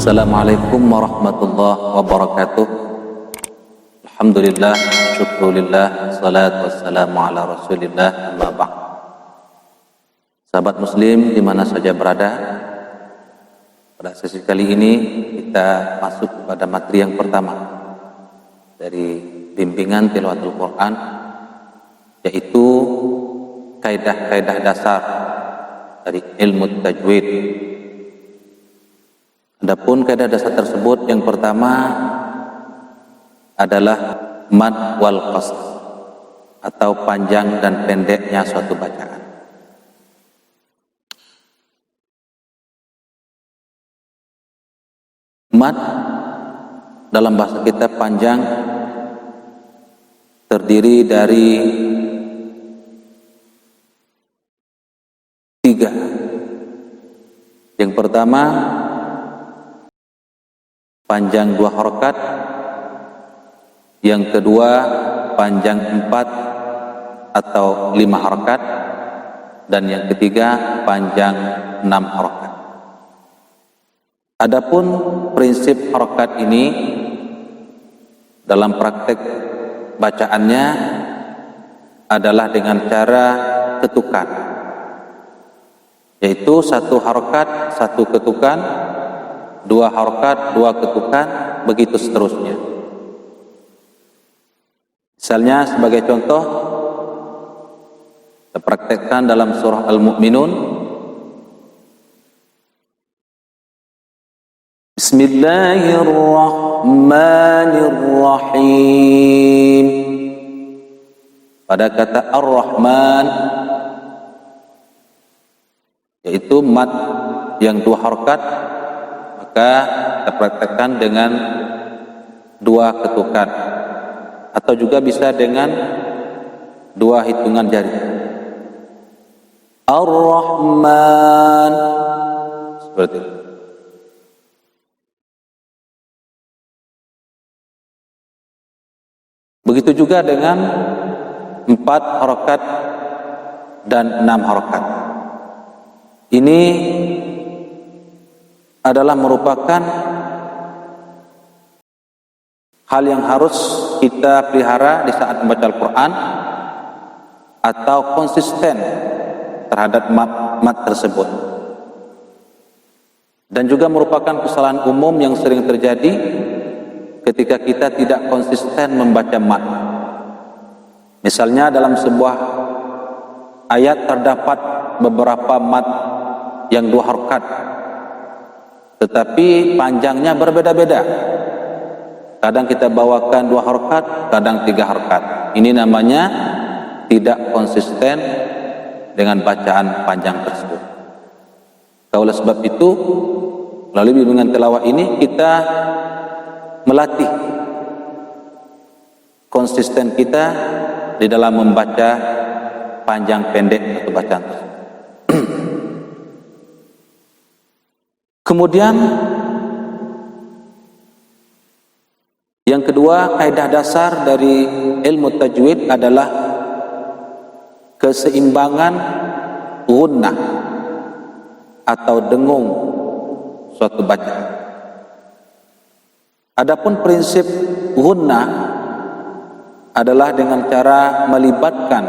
Assalamualaikum warahmatullahi wabarakatuh. Alhamdulillah, syukurillah, salatu wassalamu ala rasulillah, amma ba'd. Sahabat muslim dimana saja berada, pada sesi kali ini kita masuk pada materi yang pertama dari bimbingan tilawatul Quran, yaitu kaidah-kaidah dasar dari ilmu tajwid. Adapun kaidah dasar tersebut yang pertama adalah mad wal qasr, atau panjang dan pendeknya suatu bacaan. Mad dalam bahasa kita panjang terdiri dari tiga. Yang pertama panjang 2 harokat, yang kedua panjang 4 atau 5 harokat, dan yang ketiga panjang 6 harokat. Adapun prinsip harokat ini dalam praktek bacaannya adalah dengan cara ketukan, yaitu 1 harokat 1 ketukan, 2 harokat 2 ketukan, begitu seterusnya. Misalnya sebagai contoh, kita praktekkan dalam surah Al-Mu'minun. Bismillahirrahmanirrahim. Pada kata Ar-Rahman, yaitu mad yang 2 harokat, maka kita praktekkan dengan 2 ketukan, atau juga bisa dengan 2 hitungan jari. Ar-Rahman, seperti itu. Begitu juga dengan 4 harokat dan 6 harokat. Ini adalah merupakan hal yang harus kita pelihara di saat membaca Al-Quran, atau konsisten terhadap mat tersebut. Dan juga merupakan kesalahan umum yang sering terjadi ketika kita tidak konsisten membaca mat. Misalnya dalam sebuah ayat terdapat beberapa mat yang 2 harokat, tetapi panjangnya berbeda-beda. Kadang kita bawakan 2 harokat, kadang 3 harokat. Ini namanya tidak konsisten dengan bacaan panjang tersebut. Oleh sebab itu, melalui bimbingan tilawah ini kita melatih konsisten kita di dalam membaca panjang pendek atau bacaan tersebut. Kemudian yang kedua, kaidah dasar dari ilmu tajwid adalah keseimbangan gunnah atau dengung suatu bacaan. Adapun prinsip gunnah adalah dengan cara melibatkan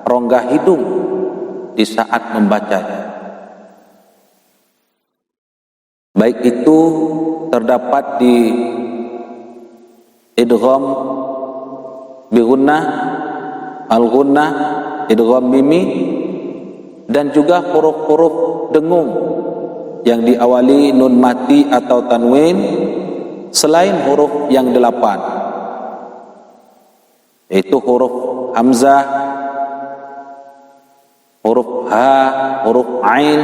rongga hidung di saat membacanya. Baik itu terdapat di idgham bi gunnah, al-gunnah, idgham mimi, dan juga huruf-huruf dengung yang diawali nun mati atau tanwin selain huruf yang 8, yaitu huruf hamzah, huruf ha, huruf ain,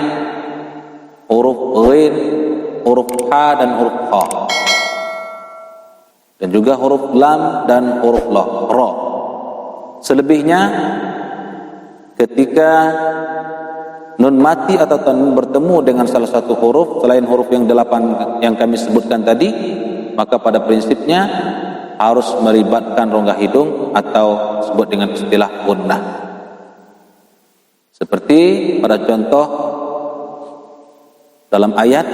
huruf ghin, huruf ha dan huruf kha, dan juga huruf lam dan huruf ra. Selebihnya ketika nun mati atau tanwin bertemu dengan salah satu huruf selain huruf yang 8 yang kami sebutkan tadi, maka pada prinsipnya harus melibatkan rongga hidung atau disebut dengan istilah gunnah. Seperti pada contoh dalam ayat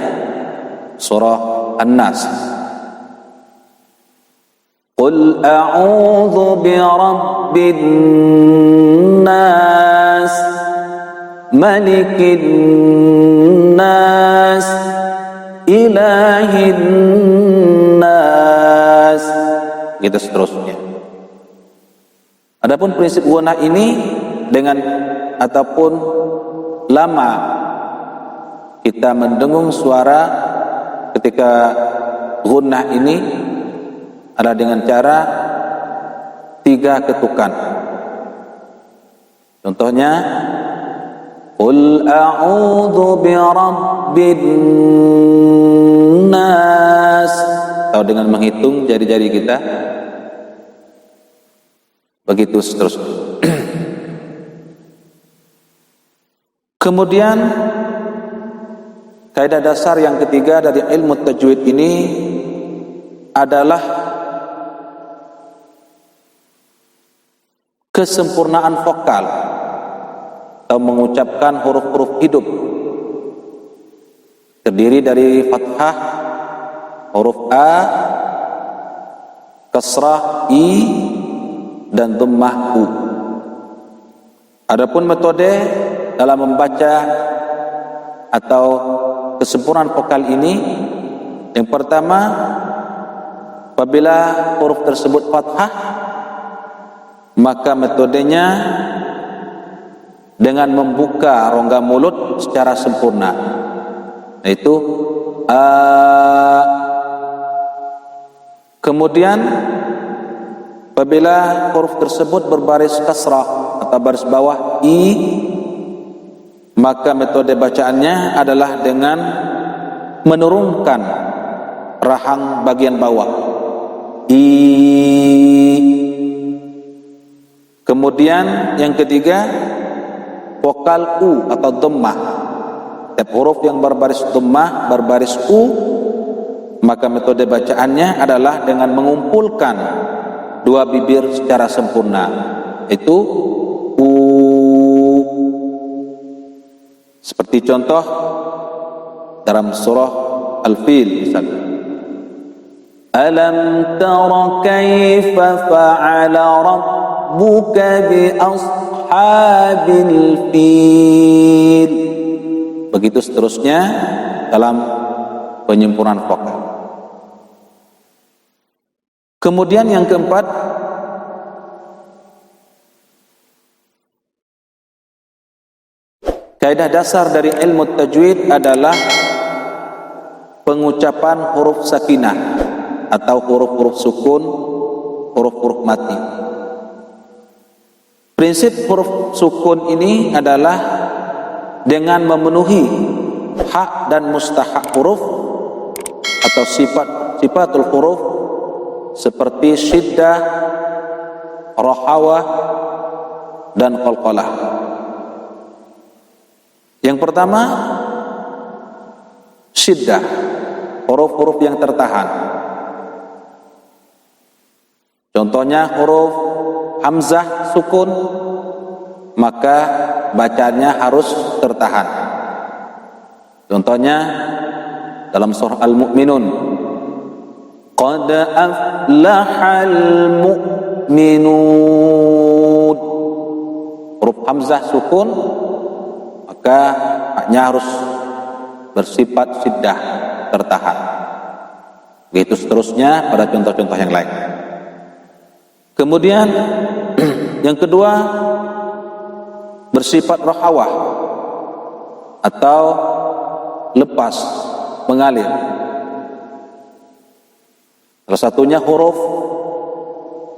surah An-Nas. Qul a'udzu birabbin nas, malikin nas, ilahin nas, gitu seterusnya. Adapun prinsip ghunah ini dengan ataupun lama kita mendengung suara ketika ghunah ini adalah dengan cara 3 ketukan. Contohnya, Qul a'udzu birabbin nas, atau dengan menghitung jari-jari kita, begitu seterusnya. Kemudian kaidah dasar yang ketiga dari ilmu tajwid ini adalah kesempurnaan vokal atau mengucapkan huruf-huruf hidup. Terdiri dari fathah, huruf A, kasrah I, dan dhammah U. Adapun metode dalam membaca atau kesempurnaan vokal ini, yang pertama, apabila huruf tersebut fathah, maka metodenya dengan membuka rongga mulut secara sempurna, yaitu A. Kemudian apabila huruf tersebut berbaris kasrah atau baris bawah I, maka metode bacaannya adalah dengan menurunkan rahang bagian bawah I. Kemudian yang ketiga, vokal U atau dhammah. Setiap huruf yang berbaris dhammah, berbaris U, maka metode bacaannya adalah dengan mengumpulkan 2 bibir secara sempurna, yaitu U. Seperti contoh dalam surah Al-Fil misalnya, Alam tara kaifa fa'ala rabbuka bi ashabil fil. Begitu seterusnya dalam penyempurnaan vokal. Kemudian yang keempat, kaidah dasar dari ilmu tajwid adalah pengucapan huruf sakinah atau huruf-huruf sukun, huruf-huruf mati. Prinsip huruf sukun ini adalah dengan memenuhi hak dan mustahak huruf atau sifatul huruf seperti syiddah, rahawah, dan qalqalah. Yang pertama, syiddah, huruf-huruf yang tertahan. Contohnya huruf hamzah sukun, maka bacanya harus tertahan. Contohnya dalam surah Al-Mu'minun, Qad aflahal mu'minun. Huruf hamzah sukun, maka haknya harus bersifat syiddah, tertahan. Begitu seterusnya pada contoh-contoh yang lain. Kemudian yang kedua, bersifat rahawah atau lepas, mengalir. Salah satunya huruf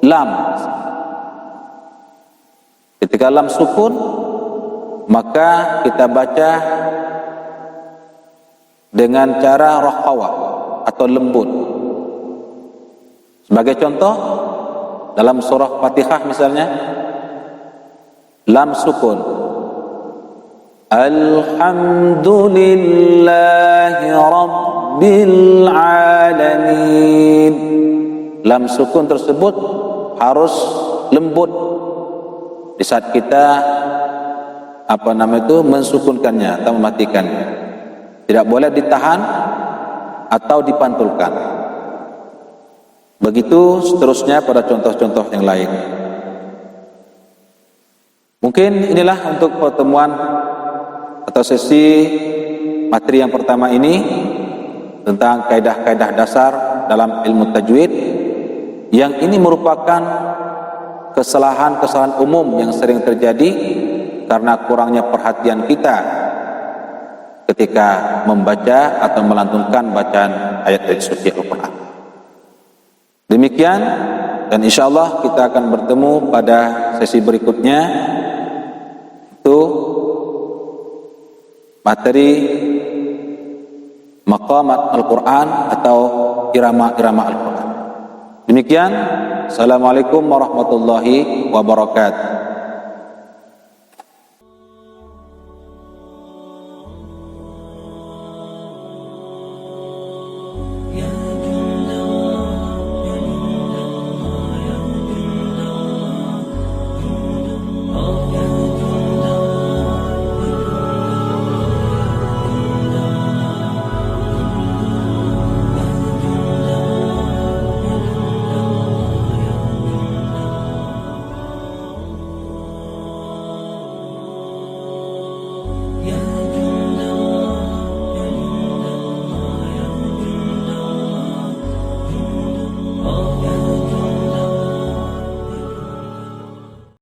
lam. Ketika lam sukun, maka kita baca dengan cara rahawah atau lembut. Sebagai contoh, dalam surah Fatihah misalnya, lam sukun, Alhamdulillahi Rabbil Alamin. Lam sukun tersebut harus lembut di saat kita mensukunkannya atau mematikannya. Tidak boleh ditahan atau dipantulkan. Begitu seterusnya pada contoh-contoh yang lain. Mungkin inilah untuk pertemuan atau sesi materi yang pertama ini tentang kaidah-kaidah dasar dalam ilmu tajwid, yang ini merupakan kesalahan-kesalahan umum yang sering terjadi karena kurangnya perhatian kita ketika membaca atau melantunkan bacaan ayat-ayat suci Al-Quran. Demikian, dan insyaAllah kita akan bertemu pada sesi berikutnya, itu materi maqamat Al-Quran atau irama-irama Al-Quran. Demikian, Assalamualaikum warahmatullahi wabarakatuh.